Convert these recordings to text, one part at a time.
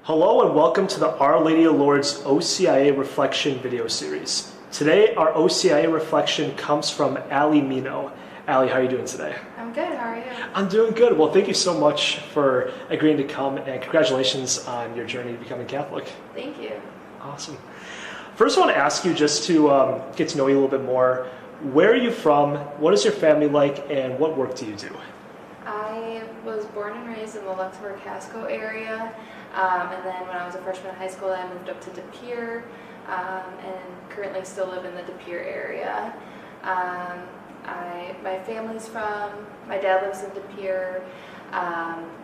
Hello and welcome to the Our Lady of Lourdes OCIA Reflection video series. Today our OCIA reflection comes from Allie Meneau. Allie, how are you doing today? I'm good, how are you? I'm doing good. Well, thank you so much for agreeing to come and congratulations on your journey to becoming Catholic. Thank you. Awesome. First I want to ask you just to get to know you a little bit more. Where are you from? What is your family like? And what work do you do? I was born and raised in the Luxembourg-Casco area. And then when I was a freshman in high school, I moved up to De Pere, and currently still live in the De Pere area. My family's my dad lives in De Pere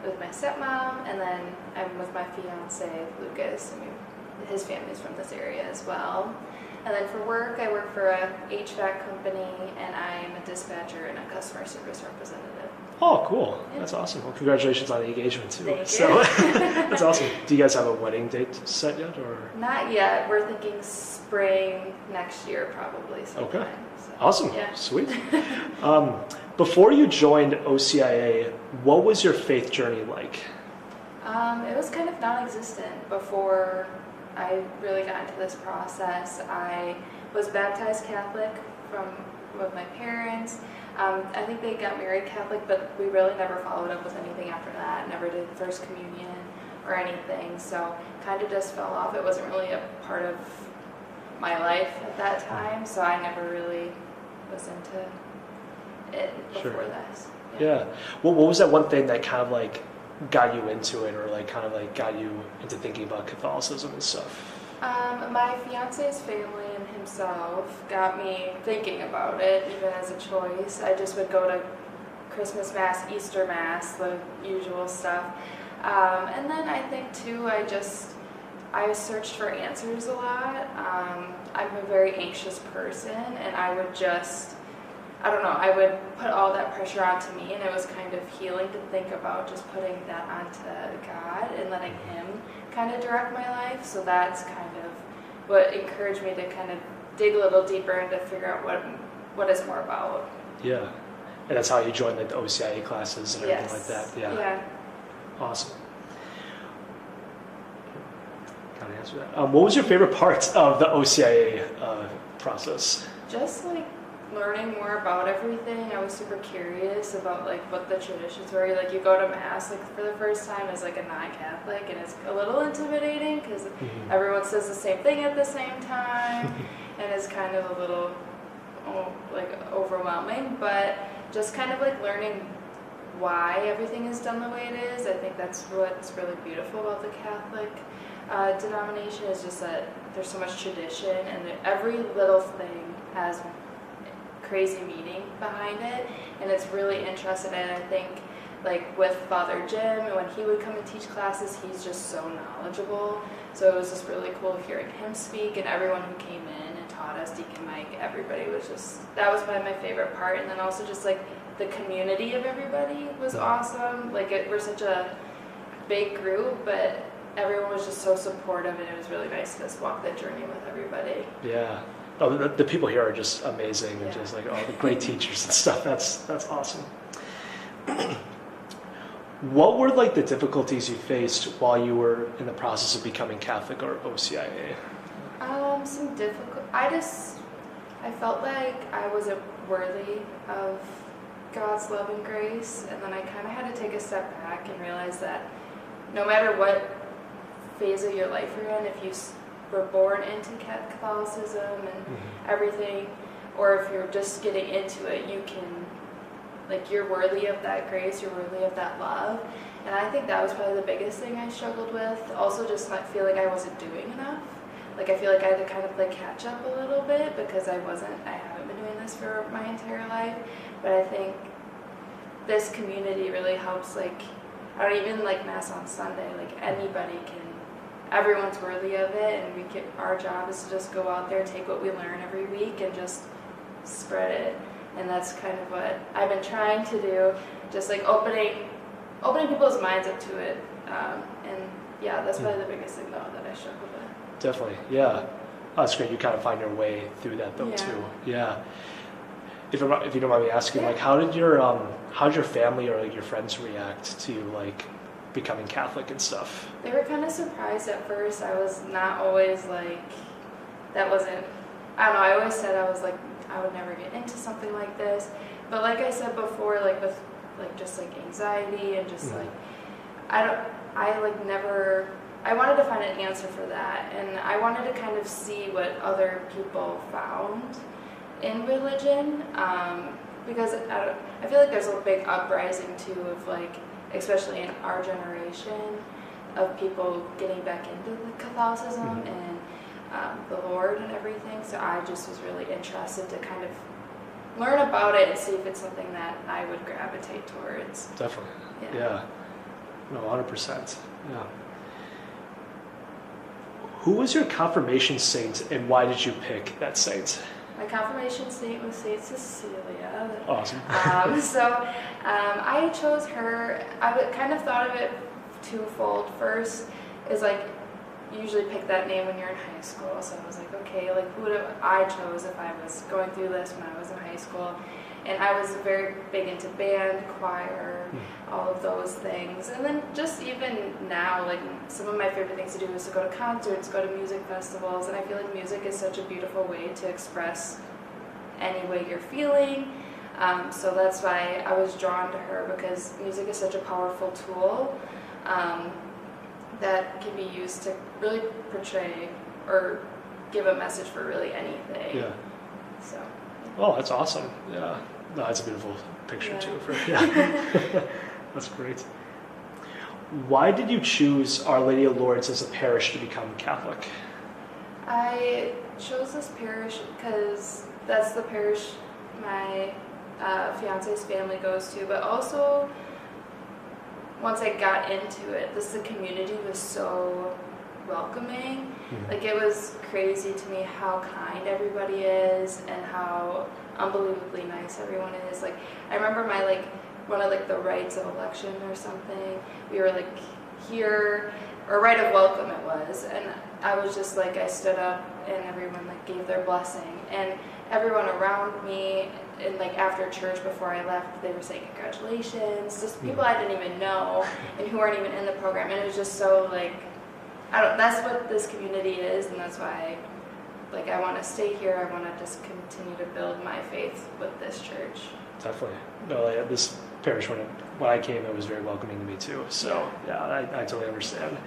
with my stepmom, and then I'm with my fiance, Lucas, and his family's from this area as well. And then for work, I work for a HVAC company, and I'm a dispatcher and a customer service representative. Oh, cool. Yeah. That's awesome. Well, congratulations on the engagement, too. Thank you. So, that's awesome. Do you guys have a wedding date set yet? Or? Not yet. We're thinking spring next year, probably sometime. Okay. So, Awesome. yeah. Sweet. Before you joined OCIA, what was your faith journey like? It was kind of non-existent before I really got into this process. I was baptized Catholic with my parents. I think they got married Catholic, but we really never followed up with anything after that. Never did First Communion or anything, so kind of just fell off. It wasn't really a part of my life at that time, so I never really was into it before this. Yeah. Well, what was that one thing that kind of like got you into it, or like kind of like got you into thinking about Catholicism and stuff? My fiance's family and himself got me thinking about it, even as a choice. I just would go to Christmas Mass, Easter Mass, the usual stuff. And then I think too, I searched for answers a lot. I'm a very anxious person, and I would I would put all that pressure onto me, and it was kind of healing to think about just putting that onto God and letting Him kind of direct my life. So that's kind of what encouraged me to kind of dig a little deeper and to figure out what it's more about. Yeah. And that's how you joined like the OCIA classes and everything like that. Yeah. Awesome. Gotta answer that. What was your favorite part of the OCIA process? Just like learning more about everything. I was super curious about like what the traditions were. Like you go to Mass like for the first time as like a non-Catholic, and it's a little intimidating because everyone says the same thing at the same time, and it's kind of a little like overwhelming. But just kind of like learning why everything is done the way it is. I think that's what's really beautiful about the Catholic denomination, is just that there's so much tradition, and every little thing has crazy meaning behind it, and it's really interesting. And I think like with Father Jim, and when he would come and teach classes, he's just so knowledgeable, so it was just really cool hearing him speak, and everyone who came in and taught us, Deacon Mike, everybody was just, that was probably my favorite part. And then also just like the community of everybody was awesome. Like we're such a big group, but everyone was just so supportive, and it was really nice to just walk that journey with everybody. Yeah. Oh, the people here are just amazing, and just like the great teachers and stuff. That's awesome. What were like the difficulties you faced while you were in the process of becoming Catholic or OCIA? Some difficult. I felt like I wasn't worthy of God's love and grace, and then I kind of had to take a step back and realize that no matter what phase of your life you're in, if you were born into Catholicism and everything, or if you're just getting into it, you can, like, you're worthy of that grace, you're worthy of that love. And I think that was probably the biggest thing I struggled with. Also just not feel like I wasn't doing enough. Like I feel like I had to kind of like catch up a little bit, because I haven't been doing this for my entire life. But I think this community really helps. Like, I don't even like Mass on Sunday, like anybody can, everyone's worthy of it, and our job is to just go out there, take what we learn every week, and just spread it. And that's kind of what I've been trying to do, just like opening people's minds up to it. And yeah, that's probably the biggest thing though that I struggle with. Definitely, yeah. Oh, that's great. You kind of find your way through that though too. Yeah. If you don't mind me asking, like, how did your family or like your friends react to like becoming Catholic and stuff? They were kind of surprised at first. I was not always like, that wasn't, I don't know, I always said I was like, I would never get into something like this. But like I said before, like with like just like anxiety and just like, I wanted to find an answer for that. And I wanted to kind of see what other people found in religion. Because I feel like there's a big uprising too of like, especially in our generation, of people getting back into the Catholicism and the Lord and everything. So I just was really interested to kind of learn about it and see if it's something that I would gravitate towards. Definitely. Yeah. No, 100%. Yeah. Who was your confirmation saint and why did you pick that saint? My confirmation saint was Saint Cecilia. Awesome. I chose her. Kind of thought of it twofold. First is like, you usually pick that name when you're in high school. So I was like, okay, like who would I chose if I was going through this when I was in high school? And I was very big into band, choir, all of those things. And then just even now, like some of my favorite things to do is to go to concerts, go to music festivals. And I feel like music is such a beautiful way to express any way you're feeling. So that's why I was drawn to her, because music is such a powerful tool that can be used to really portray or give a message for really anything. Yeah. So. Oh, that's awesome. Yeah. No, that's a beautiful picture too. That's great. Why did you choose Our Lady of Lourdes as a parish to become Catholic? I chose this parish because that's the parish my fiance's family goes to, but also once I got into it, the community was so welcoming. Like it was crazy to me how kind everybody is and how unbelievably nice everyone is. Like I remember one of the rites of election or something. We were like here, or rite of welcome it was, and I was just like, I stood up and everyone like gave their blessing, and everyone around me, and like after church before I left, they were saying congratulations, just people I didn't even know and who weren't even in the program, and it was just so like, that's what this community is, and that's why I want to stay here. I want to just continue to build my faith with this church. Definitely. No, this parish, when I came, it was very welcoming to me too. So yeah, I totally understand.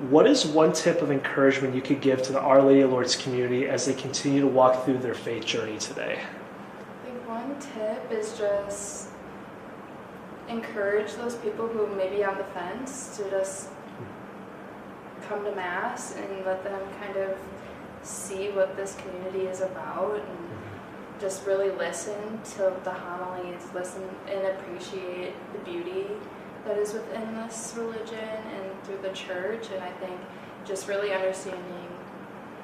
What is one tip of encouragement you could give to the Our Lady of Lourdes community as they continue to walk through their faith journey today? I think one tip is just encourage those people who may be on the fence to just come to Mass and let them kind of see what this community is about, and just really listen to the homilies, listen and appreciate the beauty that is within this religion and through the church. And I think just really understanding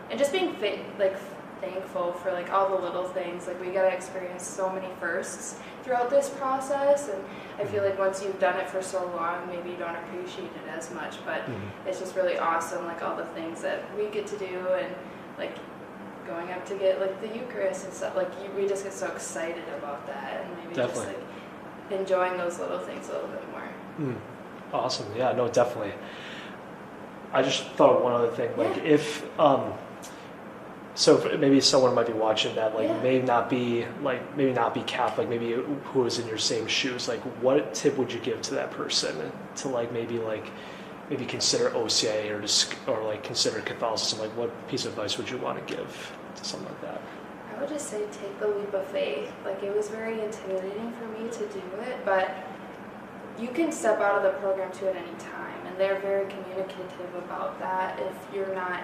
and just being thankful for all the little things. We got to experience so many firsts throughout this process, and I feel like once you've done it for so long, maybe you don't appreciate it as much, but it's just really awesome, all the things that we get to do, and going up to get the Eucharist and stuff. We just get so excited about that, and maybe definitely. Just enjoying those little things a little bit more. Awesome. Yeah, no, definitely. I just thought of one other thing. If so maybe someone might be watching that maybe not be Catholic, maybe who is in your same shoes. What tip would you give to that person to maybe consider OCIA or consider Catholicism? What piece of advice would you want to give to someone like that? I would just say take the leap of faith. It was very intimidating for me to do it, but you can step out of the program too at any time, and they're very communicative about that. If you're not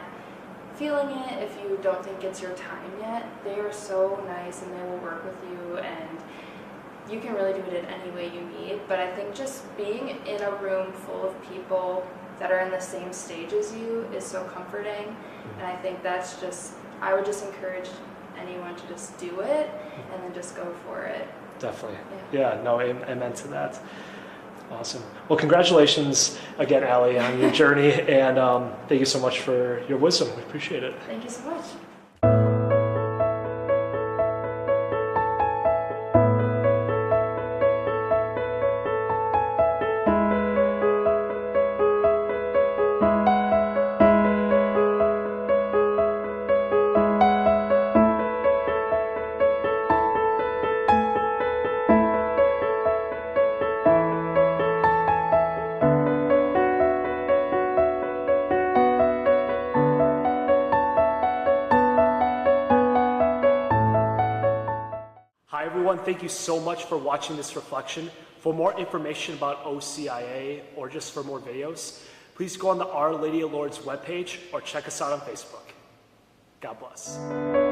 feeling it, if you don't think it's your time yet, they are so nice and they will work with you, and you can really do it in any way you need. But I think just being in a room full of people that are in the same stage as you is so comforting, and I think I would just encourage anyone to just do it and then just go for it. Definitely. Yeah, no, amen to that. Awesome. Well, congratulations again, Allie, on your journey, and thank you so much for your wisdom. We appreciate it. Thank you so much. thank you so much for watching this reflection. For more information about OCIA or just for more videos, please go on the Our Lady of Lourdes webpage or check us out on Facebook. God bless.